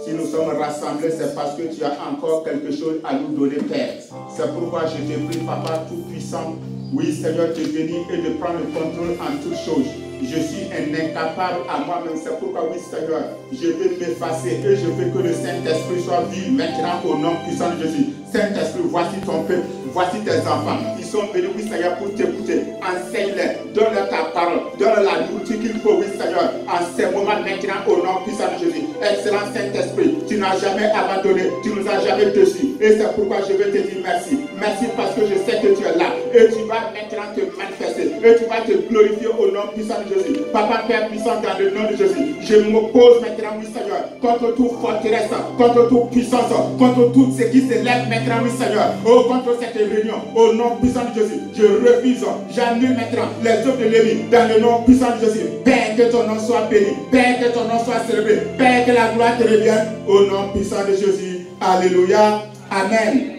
Si nous sommes rassemblés, c'est parce que tu as encore quelque chose à nous donner, Père. C'est pourquoi je te prie, Papa Tout-Puissant, oui, Seigneur, de venir et de prendre le contrôle en toutes choses. Je suis un incapable à moi-même. C'est pourquoi, oui, Seigneur, je vais m'effacer et je veux que le Saint-Esprit soit vu maintenant au nom puissant de Jésus. Saint-Esprit, voici ton peuple, voici tes enfants. Ils sont venus, oui, Seigneur, pour t'écouter. Enseigne-les, donne-leur ta parole, donne-leur la nourriture qu'il faut, oui, Seigneur, en ces moments maintenant au nom puissant de Jésus. Excellent Saint-Esprit, tu n'as jamais abandonné, tu nous as jamais déçus. Et c'est pourquoi je veux te dire merci. Merci parce que je sais que tu es là et tu vas maintenant te manifester et tu vas te glorifier au nom puissant de Jésus. Papa, Père puissant, dans le nom de Jésus, je m'oppose maintenant, oui, Seigneur, contre toute forteresse, contre toute puissance, contre tout ce qui se lève maintenant, oui, Seigneur, contre cette réunion, au nom puissant de Jésus. Je refuse, j'annule maintenant les œuvres de l'ennemi dans le nom puissant de Jésus. Père, que ton nom soit béni, Père, que ton nom soit célébré, Père, que la gloire te revienne au nom puissant de Jésus. Alléluia. Amen.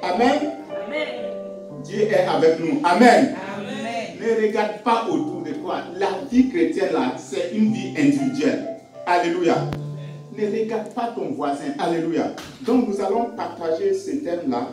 Amen. Dieu est avec nous. Amen. Amen. Ne regarde pas autour de toi. La vie chrétienne, là, c'est une vie individuelle. Alléluia. Ne regarde pas ton voisin. Alléluia. Donc, nous allons partager ce thème-là.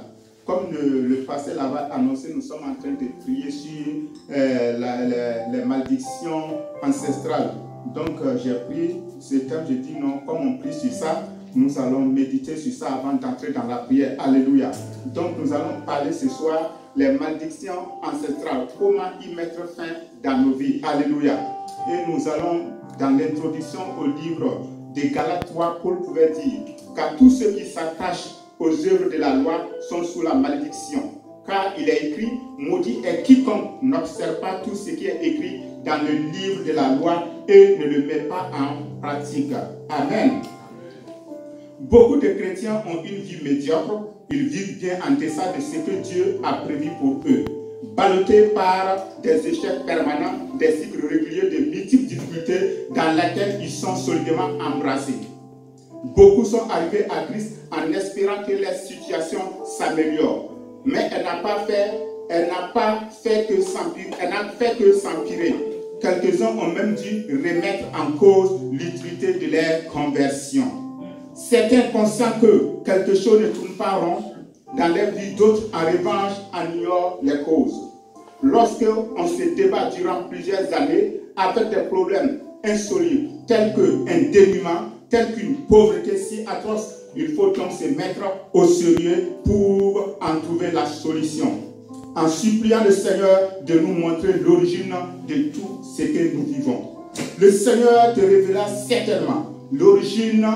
Comme le pasteur l'avait annoncé, nous sommes en train de prier sur les malédictions ancestrales. Donc, j'ai pris ce thème, j'ai dit non, comme on prie sur ça, nous allons méditer sur ça avant d'entrer dans la prière. Alléluia. Donc, nous allons parler ce soir les malédictions ancestrales. Comment y mettre fin dans nos vies. Alléluia. Et nous allons, dans l'introduction au livre des Galates 3, Paul pouvait dire car tous ceux qui s'attachent aux œuvres de la loi sont sous la malédiction. Car il est écrit, maudit est quiconque n'observe pas tout ce qui est écrit dans le livre de la loi et ne le met pas en pratique. Amen. Beaucoup de chrétiens ont une vie médiocre. Ils vivent bien en deçà de ce que Dieu a prévu pour eux. Ballottés par des échecs permanents, des cycles réguliers de multiples difficultés dans lesquelles ils sont solidement embrassés. Beaucoup sont arrivés à Christ en espérant que leur situation s'améliore. Mais elle n'a pas fait que s'empirer. Quelques-uns ont même dû remettre en cause l'utilité de leur conversion. Certains pensant que quelque chose ne tourne pas rond dans leur vie, d'autres en revanche en ignorent les causes. Lorsqu'on se débat durant plusieurs années avec des problèmes insolubles tels qu'un dénuement, telle qu'une pauvreté si atroce, il faut donc se mettre au sérieux pour en trouver la solution. En suppliant le Seigneur de nous montrer l'origine de tout ce que nous vivons. Le Seigneur te révélera certainement l'origine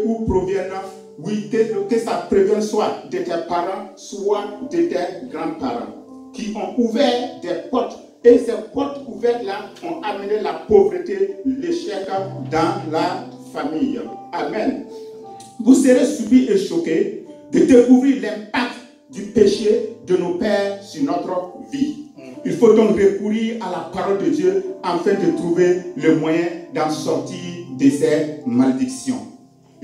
où proviennent, oui, que ça provienne soit de tes parents, soit de tes grands-parents, qui ont ouvert des portes. Et ces portes ouvertes-là ont amené la pauvreté, l'échec dans la famille. Amen. Vous serez surpris et choqués de découvrir l'impact du péché de nos pères sur notre vie. Il faut donc recourir à la parole de Dieu afin de trouver le moyen d'en sortir de ces malédictions.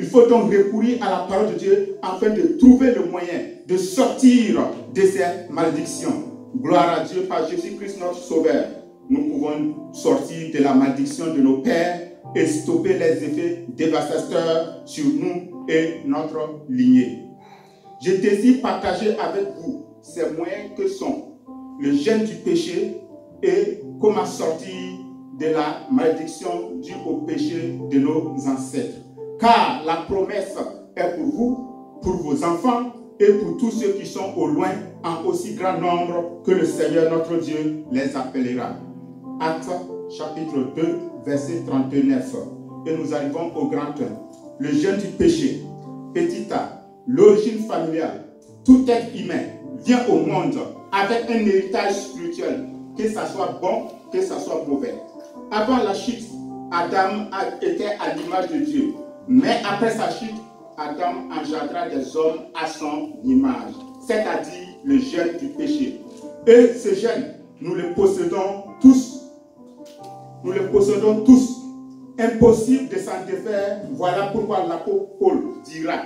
Il faut donc recourir à la parole de Dieu afin de trouver le moyen de sortir de ces malédictions. Gloire à Dieu, par Jésus-Christ notre Sauveur. Nous pouvons sortir de la malédiction de nos pères et stopper les effets dévastateurs sur nous et notre lignée. Je désire partager avec vous ces moyens que sont le jeûne du péché et comment sortir de la malédiction due au péché de nos ancêtres. Car la promesse est pour vous, pour vos enfants et pour tous ceux qui sont au loin en aussi grand nombre que le Seigneur notre Dieu les appellera. Actes chapitre 2, verset 39. Et nous arrivons au grand 1. Le jeûne du péché. Petit a, l'origine familiale. Tout être humain vient au monde avec un héritage spirituel, que ça soit bon, que ça soit mauvais. Avant la chute, Adam était à l'image de Dieu. Mais après sa chute, Adam engendra des hommes à son image, c'est-à-dire le gène du péché. Et ce gène, nous le possédons tous. Nous le possédons tous. Impossible de s'en défaire. Voilà pourquoi l'apôtre Paul dira: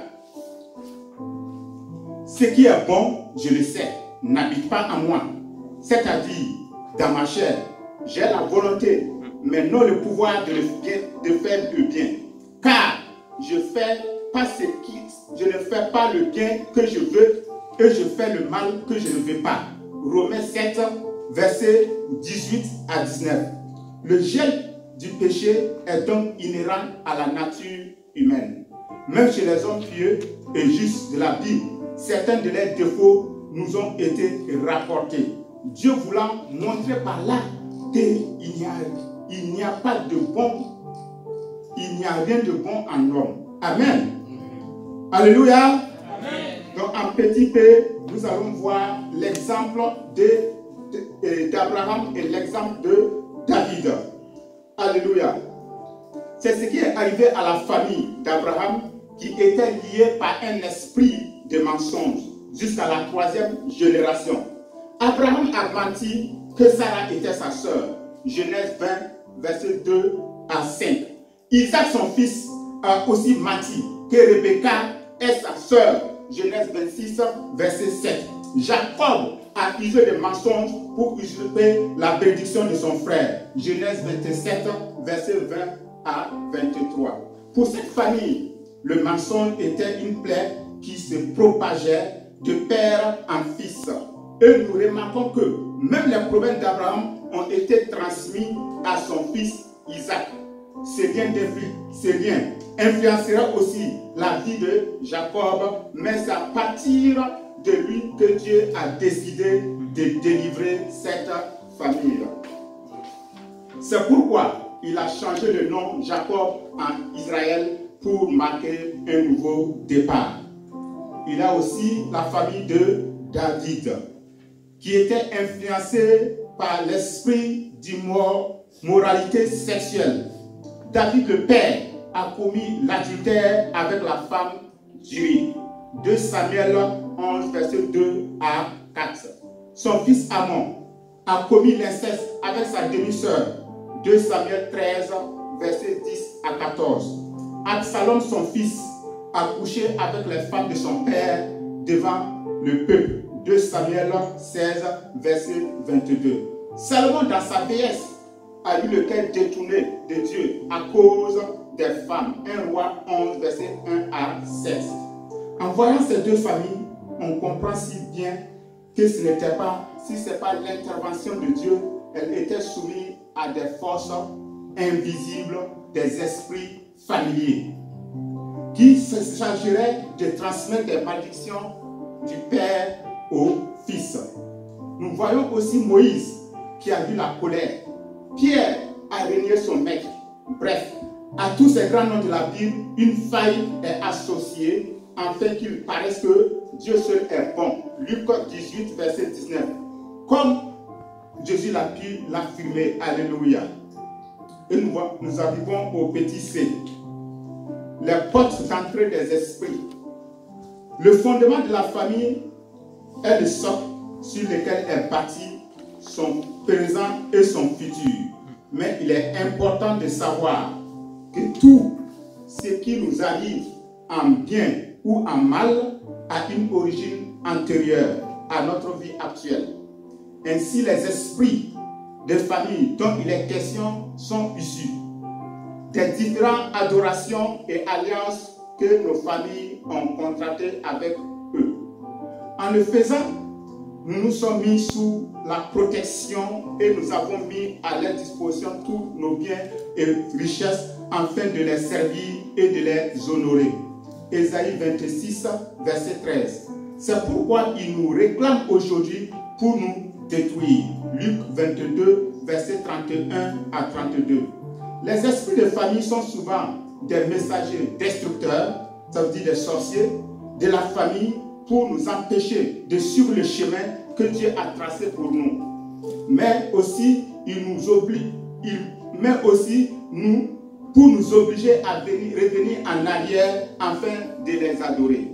ce qui est bon, je le sais, n'habite pas en moi. C'est-à-dire, dans ma chair, j'ai la volonté, mais non le pouvoir de faire le bien. Car je ne fais pas le gain que je veux et je fais le mal que je ne veux pas. Romains 7, versets 18 à 19. Le gel du péché est donc inhérent à la nature humaine. Même chez les hommes pieux et justes de la Bible, certains de leurs défauts nous ont été rapportés. Dieu voulant montrer par là qu'il n'y a pas de bon, il n'y a rien de bon en l'homme. Amen. Alléluia. Amen. Donc en petit p, nous allons voir l'exemple d'Abraham et l'exemple de David. Alléluia. C'est ce qui est arrivé à la famille d'Abraham qui était liée par un esprit de mensonge jusqu'à la 3e génération. Abraham a menti que Sarah était sa sœur. Genèse 20, versets 2 à 5. Isaac, son fils, a aussi menti que Rebecca est sa sœur. Genèse 26, verset 7. Jacob a usé de mensonges pour usurper la bénédiction de son frère. Genèse 27, verset 20 à 23. Pour cette famille, le mensonge était une plaie qui se propageait de père en fils. Et nous remarquons que même les problèmes d'Abraham ont été transmis à son fils Isaac. Ces liens influencera aussi la vie de Jacob, mais c'est à partir de lui que Dieu a décidé de délivrer cette famille. C'est pourquoi il a changé le nom Jacob en Israël pour marquer un nouveau départ. Il a aussi la famille de David, qui était influencée par l'esprit d'immoralité sexuelle. David le père a commis l'adultère avec la femme d'Uri. 2 Samuel 11, verset 2 à 4. Son fils Amon a commis l'inceste avec sa demi-sœur. 2 Samuel 13, verset 10 à 14. Absalom, son fils, a couché avec les femmes de son père devant le peuple. 2 Samuel 16, verset 22. Salomon, dans sa vieillesse, a eu le cœur détourné de Dieu à cause des femmes. 1 Roi 11, verset 1 à 16. En voyant ces deux familles, on comprend si bien que ce n'est pas l'intervention de Dieu, elle était soumise à des forces invisibles, des esprits familiers, qui s'agirait de transmettre des malédictions du père au fils. Nous voyons aussi Moïse qui a vu la colère. Pierre a renié son maître. Bref, à tous ces grands noms de la Bible, une faille est associée afin qu'il paraisse que Dieu seul est bon. Luc 18, verset 19. Comme Jésus l'a pu l'affirmer. Alléluia. Et nous arrivons au petit C. Les portes d'entrée des esprits. Le fondement de la famille est le socle sur lequel est bâti son présent et son futur. Mais il est important de savoir que tout ce qui nous arrive en bien ou en mal a une origine antérieure à notre vie actuelle. Ainsi, les esprits de famille dont il est question sont issus des différentes adorations et alliances que nos familles ont contractées avec eux. En le faisant, nous nous sommes mis sous la protection et nous avons mis à leur disposition tous nos biens et richesses afin de les servir et de les honorer. Ésaïe 26, verset 13. C'est pourquoi il nous réclame aujourd'hui pour nous détruire. Luc 22, verset 31 à 32. Les esprits de famille sont souvent des messagers destructeurs, ça veut dire des sorciers, de la famille pour nous empêcher de suivre le chemin que Dieu a tracé pour nous. Mais aussi, pour nous obliger à revenir en arrière afin de les adorer.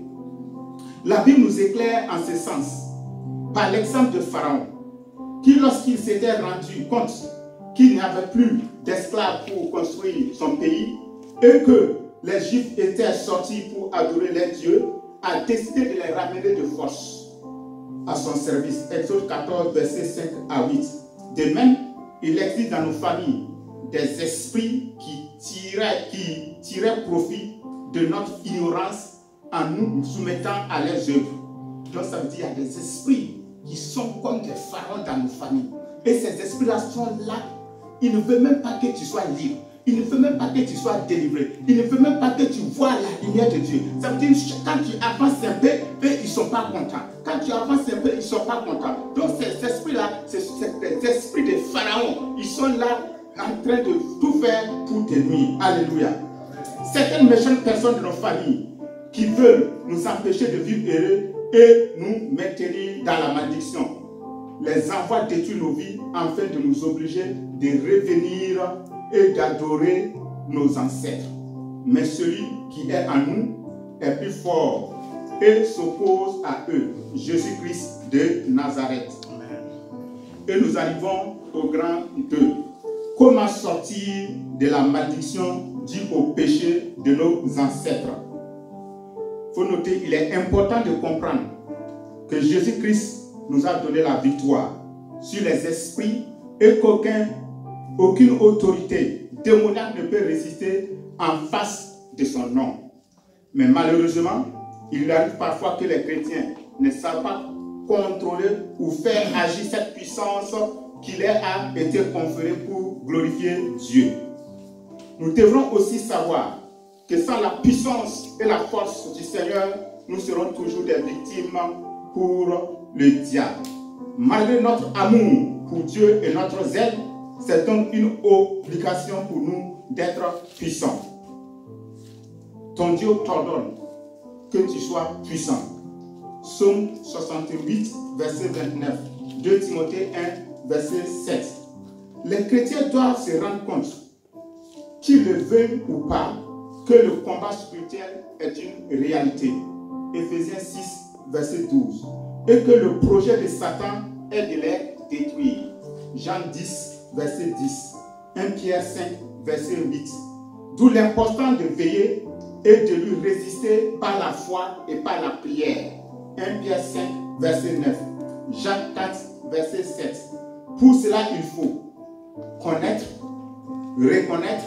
La Bible nous éclaire en ce sens par l'exemple de Pharaon, qui lorsqu'il s'était rendu compte qu'il n'y avait plus d'esclaves pour construire son pays et que les Juifs étaient sortis pour adorer les dieux, a décidé de les ramener de force à son service. Exode 14, versets 5 à 8. De même, il existe dans nos familles des esprits qui tiraient profit de notre ignorance en nous soumettant à leurs œuvres. Donc ça veut dire qu'il y a des esprits qui sont comme des pharaons dans nos familles. Et ces esprits-là sont là. Ils ne veulent même pas que tu sois libre. Il ne veut même pas que tu sois délivré. Il ne veut même pas que tu vois la lumière de Dieu. Ça veut dire que quand tu avances un peu, eux, ils ne sont pas contents. Quand tu avances un peu, ils ne sont pas contents. Donc ces esprits-là, c'est des esprits de Pharaon. Ils sont là en train de tout faire pour te nuire. Alléluia. Certaines méchantes personnes de nos familles qui veulent nous empêcher de vivre heureux et nous maintenir dans la malédiction, les envoient détruire nos vies afin de nous obliger de revenir et d'adorer nos ancêtres. Mais celui qui est en nous est plus fort et s'oppose à eux. Jésus-Christ de Nazareth. Amen. Et nous arrivons au grand 2. Comment sortir de la malédiction due au péché de nos ancêtres? Il faut noter, il est important de comprendre que Jésus-Christ nous a donné la victoire sur les esprits et aucune autorité démoniaque ne peut résister en face de son nom. Mais malheureusement, il arrive parfois que les chrétiens ne savent pas contrôler ou faire agir cette puissance qui leur a été conférée pour glorifier Dieu. Nous devrons aussi savoir que sans la puissance et la force du Seigneur, nous serons toujours des victimes pour le diable. Malgré notre amour pour Dieu et notre zèle, c'est donc une obligation pour nous d'être puissants. Ton Dieu t'ordonne que tu sois puissant. Psaume 68, verset 29. 2 Timothée 1, verset 7. Les chrétiens doivent se rendre compte, qu'ils le veulent ou pas, que le combat spirituel est une réalité. Éphésiens 6, verset 12. Et que le projet de Satan est de les détruire. Jean 10, verset 10. 1 Pierre 5, verset 8. D'où l'importance de veiller et de lui résister par la foi et par la prière. 1 Pierre 5, verset 9. Jacques 4, verset 7. Pour cela, il faut connaître, reconnaître,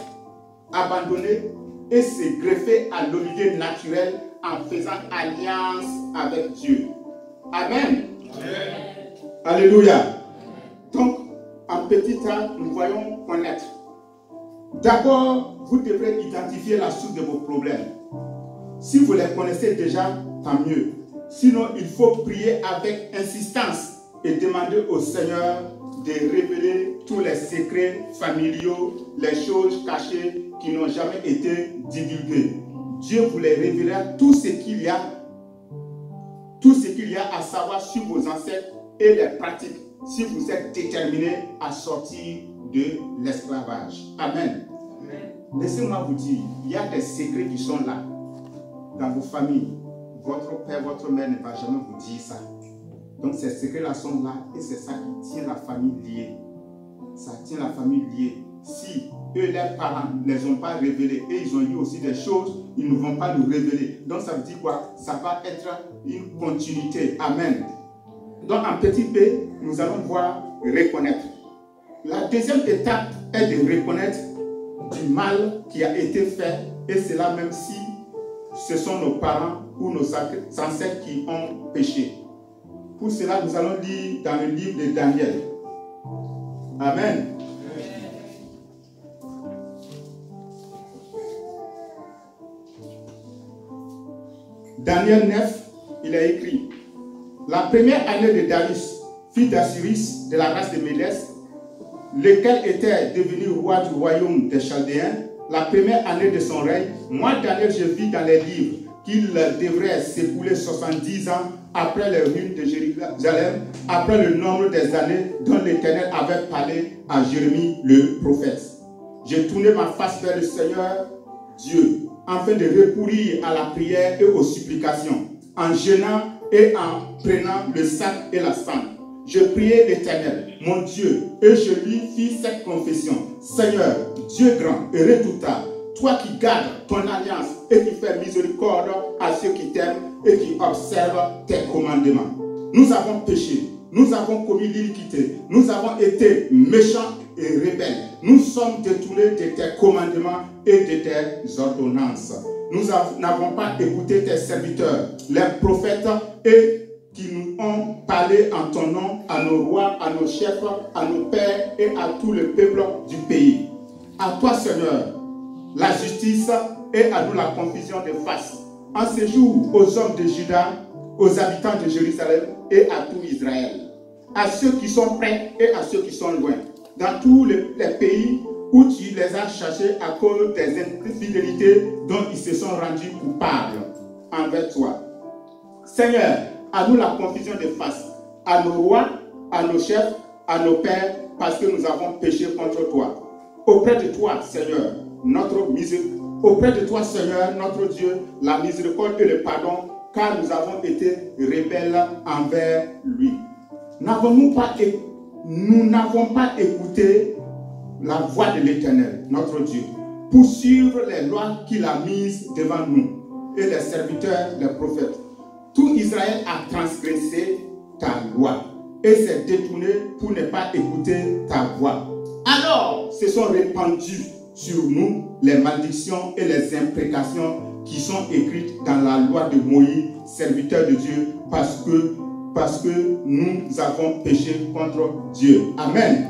abandonner et se greffer à l'olivier naturel en faisant alliance avec Dieu. Amen. Amen. Alléluia. Donc, en petit temps, nous voyons connaître. D'abord, vous devrez identifier la source de vos problèmes. Si vous les connaissez déjà, tant mieux. Sinon, il faut prier avec insistance et demander au Seigneur de révéler tous les secrets familiaux, les choses cachées qui n'ont jamais été divulguées. Dieu vous les révélera tout ce qu'il y a à savoir sur vos ancêtres et les pratiques si vous êtes déterminés à sortir de l'esclavage. Amen. Laissez-moi vous dire, il y a des secrets qui sont là dans vos familles. Votre père, votre mère ne va jamais vous dire ça. Donc ces secrets-là sont là et c'est ça qui tient la famille liée. Ça tient la famille liée. Si eux, leurs parents ne les ont pas révélés et ils ont eu aussi des choses, ils ne vont pas nous révéler. Donc ça veut dire quoi? Ça va être une continuité. Amen. Donc en petit p, nous allons voir reconnaître. La deuxième étape est de reconnaître du mal qui a été fait, et c'est là même si ce sont nos parents ou nos ancêtres qui ont péché. Pour cela, nous allons lire dans le livre de Daniel. Amen. Daniel 9, il a écrit: la première année de Darius, fils d'Asyris, de la race de Médès, lequel était devenu roi du royaume des Chaldéens, la première année de son règne, moi, Daniel, je vis dans les livres qu'il devrait s'écouler 70 ans après les ruines de Jérusalem, après le nombre des années dont l'Éternel avait parlé à Jérémie le prophète. J'ai tourné ma face vers le Seigneur Dieu, afin de recourir à la prière et aux supplications, en jeûnant et en prenant le sac et la cendre. Je priai l'Éternel, mon Dieu, et je lui fis cette confession: Seigneur, Dieu grand et redoutable, toi qui gardes ton alliance et qui fais miséricorde à ceux qui t'aiment et qui observent tes commandements. Nous avons péché, nous avons commis l'iniquité, nous avons été méchants et rebelles, Nous sommes détournés de tes commandements et de tes ordonnances. Nous n'avons pas écouté tes serviteurs, les prophètes, et qui nous ont parlé en ton nom à nos rois, à nos chefs, à nos pères et à tout le peuple du pays. À toi, Seigneur, la justice et à nous la confusion de face. En ce jour, aux hommes de Juda, aux habitants de Jérusalem et à tout Israël, à ceux qui sont près et à ceux qui sont loin, dans tous les pays où tu les as cherchés à cause des infidélités dont ils se sont rendus coupables envers toi. Seigneur, à nous la confusion de face, à nos rois, à nos chefs, à nos pères, parce que nous avons péché contre toi. Auprès de toi, Seigneur, auprès de toi, Seigneur, notre Dieu, la miséricorde et le pardon, car nous avons été rebelles envers lui. Nous n'avons pas écouté la voix de l'Éternel, notre Dieu, pour suivre les lois qu'il a mises devant nous et les serviteurs, les prophètes. Tout Israël a transgressé ta loi et s'est détourné pour ne pas écouter ta voix. Alors se sont répandues sur nous les malédictions et les imprécations qui sont écrites dans la loi de Moïse, serviteur de Dieu, parce que nous avons péché contre Dieu. Amen.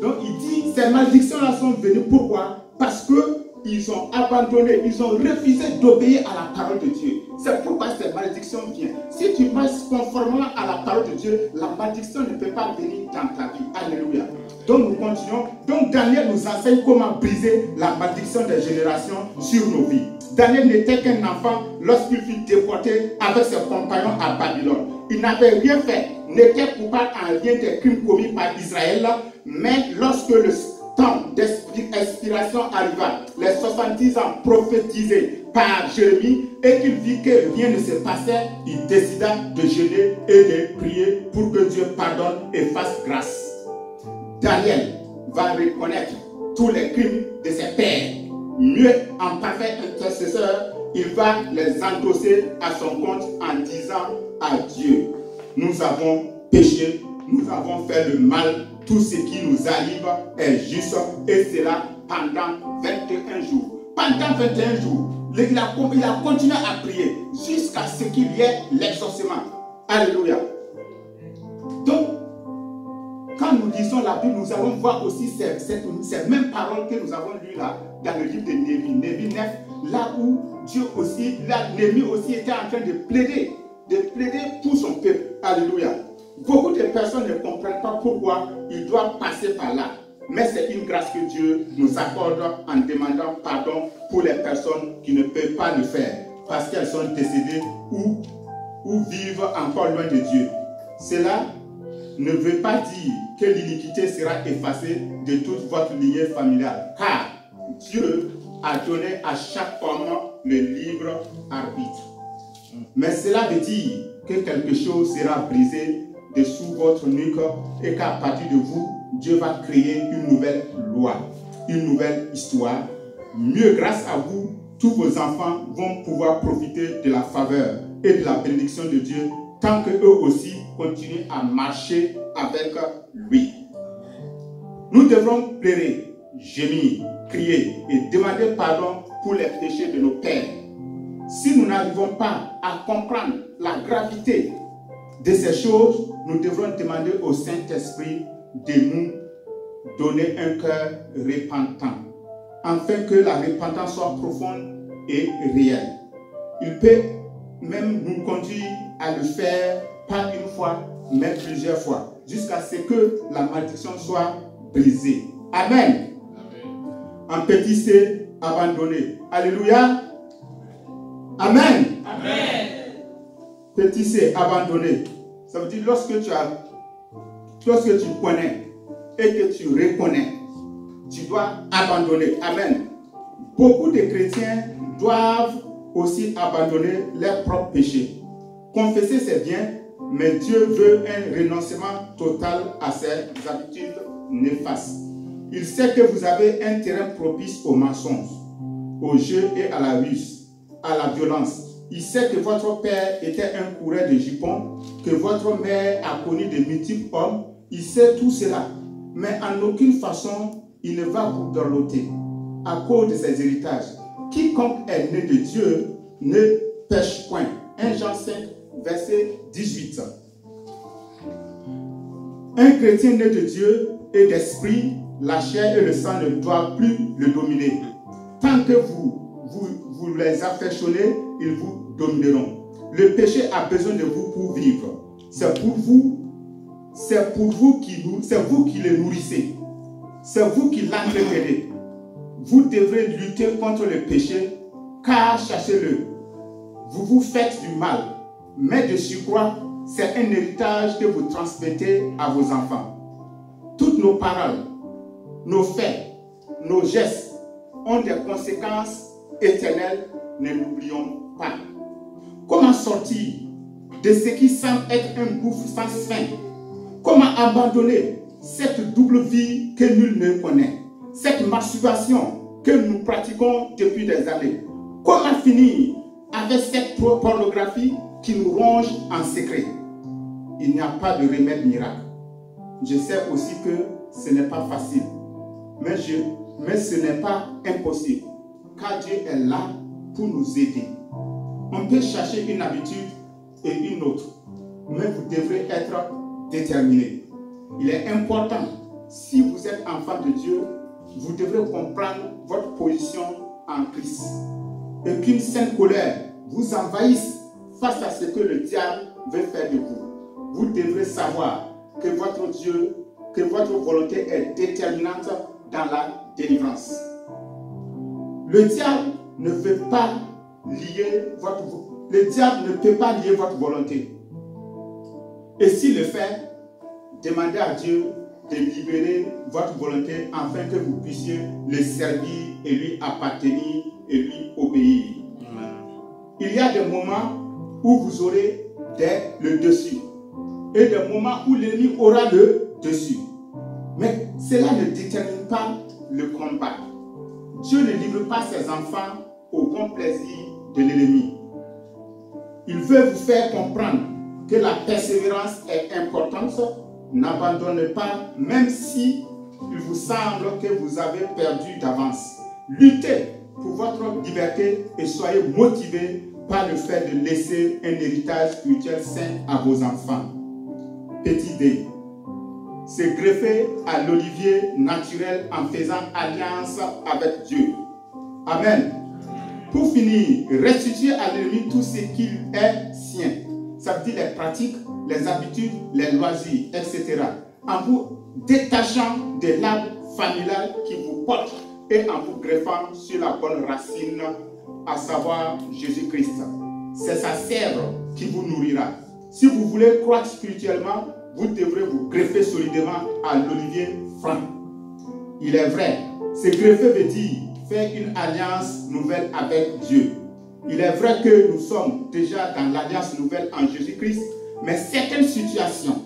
Donc il dit, ces malédictions-là sont venues, pourquoi? Parce qu'ils ont abandonné, ils ont refusé d'obéir à la parole de Dieu. C'est pourquoi ces malédictions viennent. Si tu marches conformément à la parole de Dieu, la malédiction ne peut pas venir dans ta vie. Alléluia. Donc nous continuons. Donc Daniel nous enseigne comment briser la malédiction des générations sur nos vies. Daniel n'était qu'un enfant lorsqu'il fut déporté avec ses compagnons à Babylone. Il n'avait rien fait, n'était coupable en rien des crimes commis par Israël, mais lorsque le temps d'expiration arriva, les 70 ans prophétisés par Jérémie, et qu'il vit que rien ne se passait, il décida de jeûner et de prier pour que Dieu pardonne et fasse grâce. Daniel va reconnaître tous les crimes de ses pères. Mieux, en parfait intercesseur, il va les endosser à son compte en disant à Dieu: nous avons péché, nous avons fait le mal, tout ce qui nous arrive est juste, et cela pendant 21 jours. Pendant 21 jours, il a continué à prier jusqu'à ce qu'il y ait l'exaucement. Alléluia. Donc, quand nous lisons la Bible, nous allons voir aussi ces mêmes paroles que nous avons lues là, dans le livre de Néhémie, Néhémie 9, là où Dieu aussi, Néhémie aussi était en train de plaider pour son peuple. Alléluia. Beaucoup de personnes ne comprennent pas pourquoi ils doivent passer par là. Mais c'est une grâce que Dieu nous accorde en demandant pardon pour les personnes qui ne peuvent pas le faire, parce qu'elles sont décédées ou vivent encore loin de Dieu. Cela ne veut pas dire que l'iniquité sera effacée de toute votre lignée familiale, car Dieu a donné à chaque homme le libre arbitre. Mais cela veut dire que quelque chose sera brisé dessous votre nuque et qu'à partir de vous, Dieu va créer une nouvelle loi, une nouvelle histoire. Mieux, grâce à vous, tous vos enfants vont pouvoir profiter de la faveur et de la bénédiction de Dieu, tant qu'eux aussi continuent à marcher avec lui. Nous devrons pleurer, gémir, crier et demander pardon pour les péchés de nos pères. Si nous n'arrivons pas à comprendre la gravité de ces choses, nous devrons demander au Saint-Esprit de nous donner un cœur repentant, afin que la repentance soit profonde et réelle. Il peut même nous conduire à le faire pas une fois, mais plusieurs fois, jusqu'à ce que la malédiction soit brisée. Amen. En petit C, abandonné. Alléluia. Amen. Amen. Petit C, abandonné. Ça veut dire lorsque tu connais et que tu reconnais, tu dois abandonner. Amen. Beaucoup de chrétiens doivent aussi abandonner leurs propres péchés. Confesser, c'est bien, mais Dieu veut un renoncement total à ses habitudes néfastes. Il sait que vous avez un terrain propice au mensonge, au jeu et à la ruse, à la violence. Il sait que votre père était un coureur de jupons, que votre mère a connu de multiples hommes. Il sait tout cela. Mais en aucune façon, il ne va vous dorloter à cause de ses héritages. Quiconque est né de Dieu ne pêche point. 1 Jean 5, verset 18. Un chrétien né de Dieu et d'esprit, la chair et le sang ne doivent plus le dominer. Tant que vous les affectionnez, ils vous domineront. Le péché a besoin de vous pour vivre. C'est vous qui le nourrissez. C'est vous qui l'entretenez. Vous devrez lutter contre le péché, car cherchez-le. Vous vous faites du mal, mais de surcroît, c'est un héritage que vous transmettez à vos enfants. Toutes nos paroles, nos faits, nos gestes ont des conséquences éternelles, ne l'oublions pas. Comment sortir de ce qui semble être un gouffre sans fin? Comment abandonner cette double vie que nul ne connaît? Cette masturbation que nous pratiquons depuis des années. Comment finir avec cette pornographie qui nous ronge en secret? Il n'y a pas de remède miracle. Je sais aussi que ce n'est pas facile, mais ce n'est pas impossible, car Dieu est là pour nous aider. On peut chercher une habitude et une autre, mais vous devrez être déterminé. Il est important, si vous êtes enfant de Dieu, vous devrez comprendre votre position en Christ. Et qu'une sainte colère vous envahisse face à ce que le diable veut faire de vous. Vous devrez savoir que votre Dieu, que votre volonté est déterminante dans la délivrance. Le diable ne peut pas lier votre volonté. Et s'il le fait, demandez à Dieu de libérer votre volonté afin que vous puissiez le servir et lui appartenir et lui obéir. Il y a des moments où vous aurez le dessus et des moments où l'ennemi aura le dessus. Mais cela ne détermine pas le combat. Dieu ne livre pas ses enfants au bon plaisir de l'ennemi. Il veut vous faire comprendre que la persévérance est importante. N'abandonnez pas, même si il vous semble que vous avez perdu d'avance. Luttez pour votre liberté et soyez motivés par le fait de laisser un héritage spirituel sain à vos enfants. Petit D. Se greffer à l'olivier naturel en faisant alliance avec Dieu. Amen. Pour finir, restituer à l'ennemi tout ce qu'il est sien. Ça veut dire les pratiques, les habitudes, les loisirs, etc. En vous détachant de l'arbre familial qui vous porte et en vous greffant sur la bonne racine, à savoir Jésus-Christ. C'est sa sève qui vous nourrira. Si vous voulez croître spirituellement, vous devrez vous greffer solidement à l'olivier franc. Il est vrai, se greffer veut dire faire une alliance nouvelle avec Dieu. Il est vrai que nous sommes déjà dans l'alliance nouvelle en Jésus-Christ, mais certaines situations,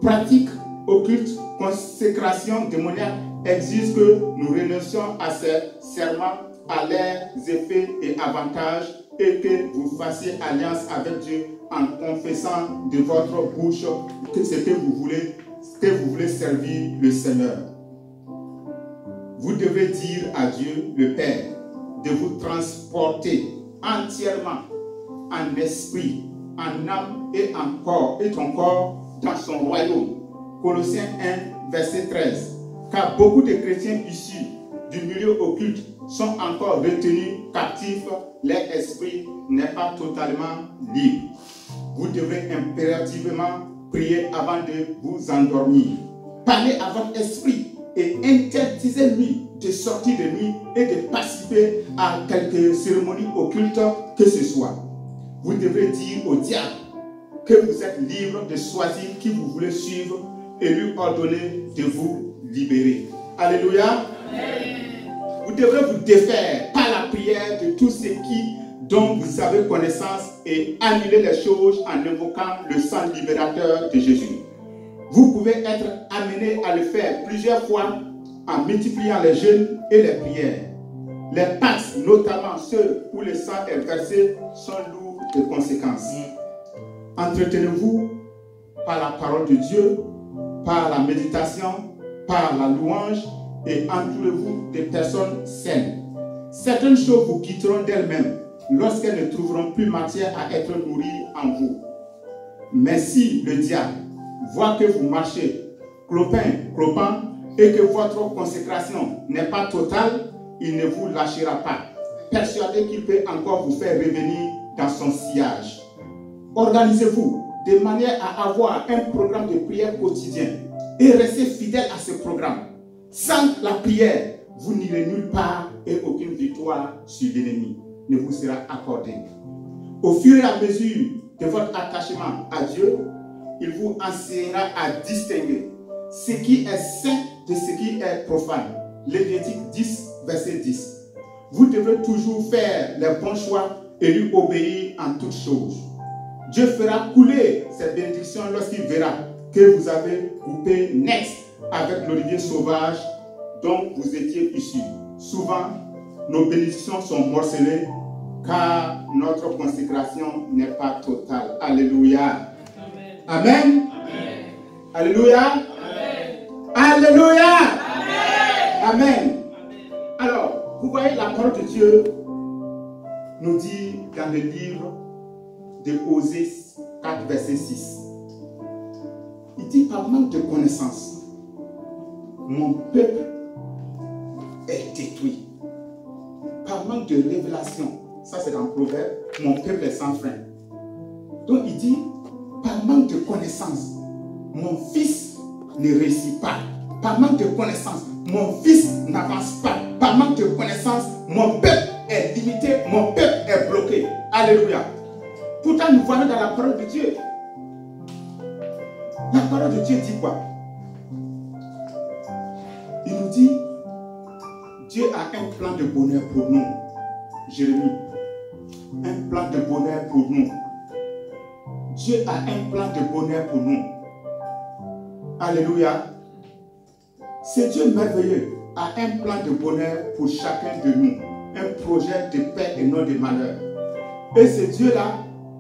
pratiques, occultes, consécration démoniaque exigent que nous renoncions à ces serments, à leurs effets et avantages et que vous fassiez alliance avec Dieu en confessant de votre bouche que ce que vous voulez servir le Seigneur. Vous devez dire à Dieu, le Père, de vous transporter entièrement en esprit, en âme et en corps, et ton corps dans son royaume. Colossiens 1, verset 13. Car beaucoup de chrétiens issus du milieu occulte sont encore retenus captifs, leur esprit n'est pas totalement libre. Vous devrez impérativement prier avant de vous endormir. Parlez à votre esprit et interdisez-lui de sortir de nuit et de participer à quelque cérémonie occulte que ce soit. Vous devrez dire au diable que vous êtes libre de choisir qui vous voulez suivre et lui ordonner de vous libérer. Alléluia. Amen. Vous devrez vous défaire par la prière de tout ce dont vous avez connaissance et annuler les choses en invoquant le sang libérateur de Jésus. Vous pouvez être amené à le faire plusieurs fois en multipliant les jeûnes et les prières. Les pactes, notamment ceux où le sang est versé, sont lourds de conséquences. Entretenez-vous par la parole de Dieu, par la méditation, par la louange et entourez-vous de personnes saines. Certaines choses vous quitteront d'elles-mêmes lorsqu'elles ne trouveront plus matière à être nourries en vous. Mais si le diable voit que vous marchez clopin, et que votre consécration n'est pas totale, il ne vous lâchera pas, persuadé qu'il peut encore vous faire revenir dans son sillage. Organisez-vous de manière à avoir un programme de prière quotidien et restez fidèle à ce programme. Sans la prière, vous n'irez nulle part et aucune victoire sur l'ennemi ne vous sera accordée. Au fur et à mesure de votre attachement à Dieu, il vous enseignera à distinguer ce qui est saint de ce qui est profane. Lévitique 10, verset 10. Vous devrez toujours faire les bons choix et lui obéir en toutes choses. Dieu fera couler cette bénédiction lorsqu'il verra que vous avez coupé net avec l'olivier sauvage dont vous étiez issus. Souvent, nos bénédictions sont morcelées car notre consécration n'est pas totale. Alléluia. Amen. Amen. Amen. Alléluia. Amen. Alléluia. Amen. Amen. Alors, vous voyez, la parole de Dieu nous dit dans le livre de Osée 4, verset 6. Il dit, par manque de connaissance, mon peuple est détruit. Par manque de révélation, ça c'est dans le Proverbe, mon peuple est sans frein. Donc il dit, par manque de connaissance, mon fils ne réussit pas. Par manque de connaissance, mon fils n'avance pas. Par manque de connaissance, mon peuple est limité, mon peuple est bloqué. Alléluia. Pourtant, nous voyons dans la parole de Dieu. La parole de Dieu dit quoi? Il nous dit, Dieu a un plan de bonheur pour nous. Jérémie, un plan de bonheur pour nous. Dieu a un plan de bonheur pour nous. Alléluia. C'est Dieu merveilleux a un plan de bonheur pour chacun de nous. Un projet de paix et non de malheur. Et ce Dieu-là,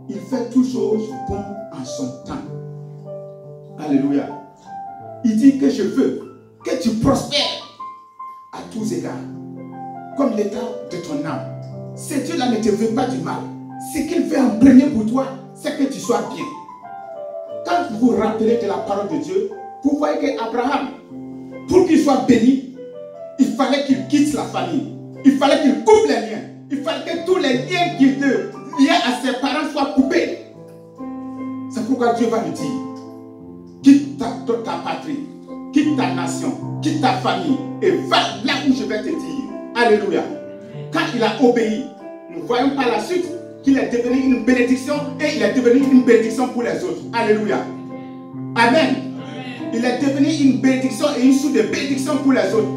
il fait toutes choses bon en son temps. Alléluia. Il dit que je veux que tu prospères à tous égards, comme l'état de ton âme. Ce Dieu-là ne te veut pas du mal. Ce qu'il veut en premier pour toi, c'est que tu sois bien. Quand vous vous rappelez de la parole de Dieu, vous voyez qu'Abraham, pour qu'il soit béni, il fallait qu'il quitte la famille. Il fallait qu'il coupe les liens. Il fallait que tous les liens qui le liaient à ses parents soient coupés. C'est pourquoi Dieu va lui dire, quitte ta patrie, quitte ta nation, quitte ta famille et va là où je vais te dire. Alléluia. Quand il a obéi, nous voyons par la suite qu'il est devenu une bénédiction et il est devenu une bénédiction pour les autres. Alléluia. Amen. Il est devenu une bénédiction et une source de bénédiction pour les autres.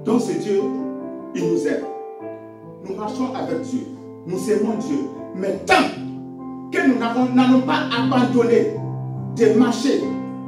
Donc ce Dieu, il nous aime. Nous marchons avec Dieu. Nous aimons Dieu. Mais tant que nous n'allons pas abandonné de marcher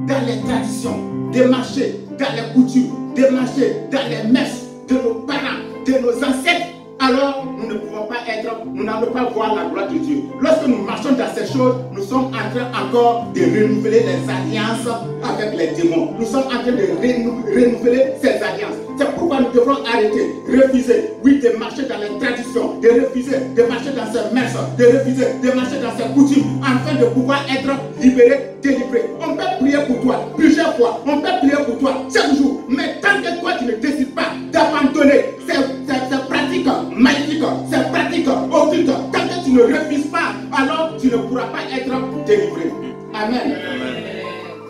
dans les traditions, de marcher dans les coutumes, de marcher dans les messes de nos parents, de nos ancêtres, alors nous ne pouvons pas être, nous n'allons pas voir la gloire de Dieu. Lorsque nous marchons dans ces choses, nous sommes en train encore de renouveler les alliances avec les démons. Nous sommes en train de renouveler ces alliances. C'est pourquoi nous devrons arrêter, refuser, oui, de marcher dans les traditions, de refuser de marcher dans ces messes, de refuser de marcher dans ces coutumes, afin de pouvoir être libéré, délivré. On peut prier pour toi plusieurs fois, on peut prier pour toi chaque jour, mais tant que toi tu ne décides pas d'abandonner ces pratiques maléfiques, ces pratiques occultes, tant que tu ne refuses pas, alors tu ne pourras pas être délivré. Amen.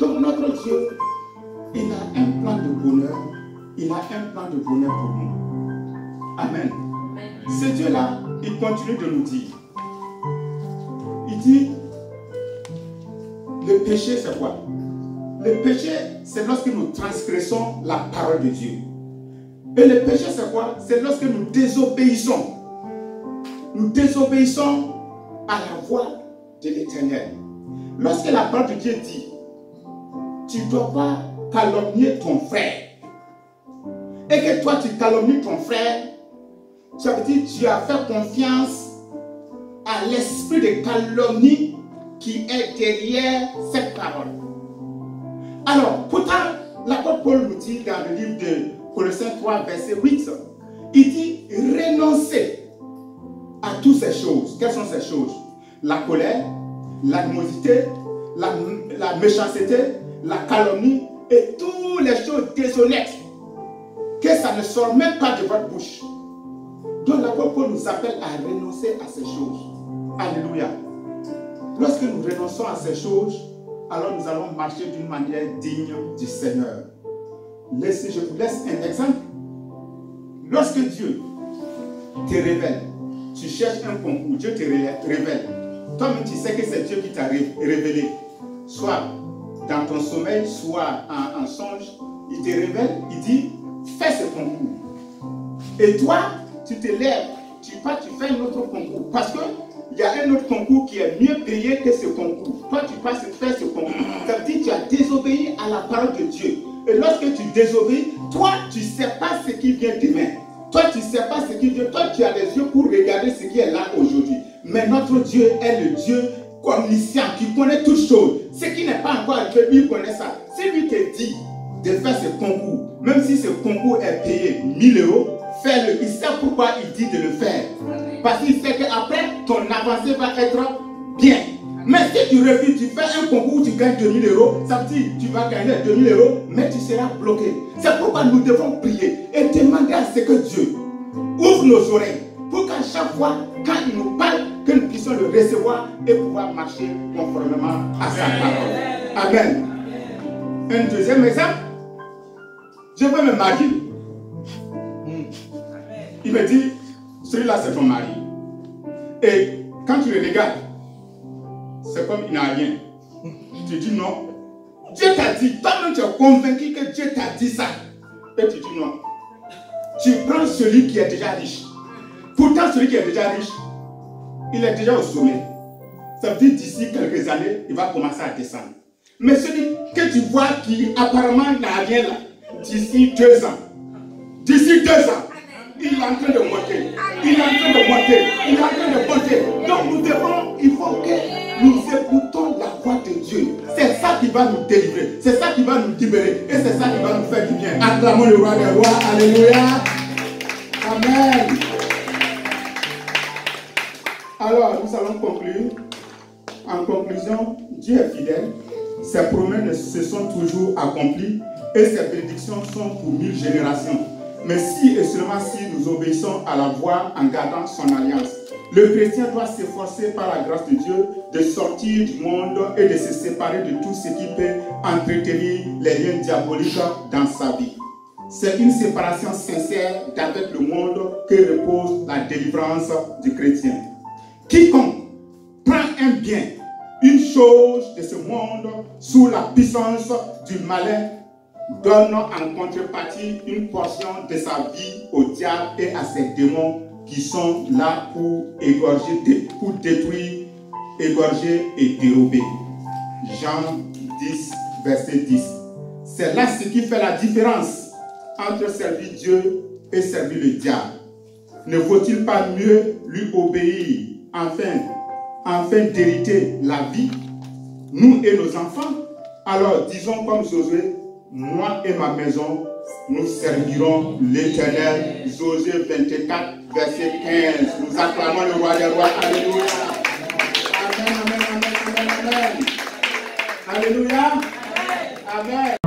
Donc notre Dieu, il a un plan de bonheur. Il a un plan de bonheur pour nous. Amen. Ce Dieu-là, il continue de nous dire. Il dit, le péché c'est quoi? Le péché, c'est lorsque nous transgressons la parole de Dieu. Et le péché c'est quoi? C'est lorsque nous désobéissons. Nous désobéissons à la voix de l'Éternel. Lorsque la parole de Dieu dit, tu ne dois pas calomnier ton frère, et que toi tu calomnies ton frère, ça veut dire que tu as fait confiance à l'esprit de calomnie qui est derrière cette parole. Alors, pourtant, l'apôtre Paul nous dit dans le livre de Colossiens 3, verset 8, il dit renoncer à toutes ces choses. Quelles sont ces choses? La colère, l'animosité, la méchanceté, la calomnie et toutes les choses déshonnêtes. Que ça ne sort même pas de votre bouche. Donc l'apôtre Paul nous appelle à renoncer à ces choses. Alléluia. Lorsque nous renonçons à ces choses, alors nous allons marcher d'une manière digne du Seigneur. Je vous laisse un exemple. Lorsque Dieu te révèle, tu cherches un concours, Dieu te révèle. Toi-même, tu sais que c'est Dieu qui t'a révélé. Soit dans ton sommeil, soit en songe, il te révèle, il dit, fais ce concours. Et toi, tu te lèves, tu pars, tu fais un autre concours. Parce qu'il y a un autre concours qui est mieux payé que ce concours. Toi, tu passes et fais ce concours. Ça veut dire que tu as désobéi à la parole de Dieu. Et lorsque tu désobéis, toi, tu ne sais pas ce qui vient demain. Toi, tu ne sais pas ce qui vient. Toi, tu as les yeux pour regarder ce qui est là aujourd'hui. Mais notre Dieu est le Dieu omniscient, qui connaît toutes choses. Ce qui n'est pas encore arrivé, lui connaît ça. Si lui te dit de faire ce concours, même si ce concours est payé 1000 €, fais-le. Il sait pourquoi il dit de le faire. Parce qu'il sait qu'après, ton avancée va être bien. Mais si tu refuses, tu fais un concours où tu gagnes 2000 €, ça veut dire que tu vas gagner 2000 €, mais tu seras bloqué. C'est pourquoi nous devons prier et demander à ce que Dieu ouvre nos oreilles pour qu'à chaque fois, quand il nous parle, que nous puissions le recevoir et pouvoir marcher conformément à sa parole. Amen. Un deuxième exemple, je veux me marier. Il me dit, celui-là c'est ton mari. Et quand tu le regardes, c'est comme il n'a rien. Tu dis non. Dieu t'a dit, toi-même tu es convaincu que Dieu t'a dit ça. Et tu dis non. Tu prends celui qui est déjà riche. Pourtant, celui qui est déjà riche, il est déjà au sommet. Ça veut dire d'ici quelques années, il va commencer à descendre. Mais celui que tu vois qui apparemment n'a rien là, d'ici 2 ans, il est en train de monter. Il est en train de monter. Il est en train de monter. Donc nous devons, il faut que nous écoutons la voix de Dieu. C'est ça qui va nous délivrer. C'est ça qui va nous libérer. Et c'est ça qui va nous faire du bien. Acclamons le roi des rois. Alléluia. Amen. Alors, nous allons conclure. En conclusion, Dieu est fidèle. Ses promesses se sont toujours accomplies et ses prédictions sont pour 1000 générations. Mais si et seulement si nous obéissons à la voix en gardant son alliance, le chrétien doit s'efforcer par la grâce de Dieu de sortir du monde et de se séparer de tout ce qui peut entretenir les liens diaboliques dans sa vie. C'est une séparation sincère d'avec le monde que repose la délivrance du chrétien. Quiconque prend un bien, une chose de ce monde sous la puissance du malin, donne en contrepartie une portion de sa vie au diable et à ses démons qui sont là pour égorger, pour détruire, égorger et dérober. Jean 10, verset 10. C'est là ce qui fait la différence entre servir Dieu et servir le diable. Ne faut-il pas mieux lui obéir afin d'hériter la vie, nous et nos enfants? Alors disons comme Josué, moi et ma maison, nous servirons l'Éternel. Josué 24, verset 15. Nous acclamons le roi des rois. Alléluia. Amen, amen, amen, amen, amen. Alléluia. Amen.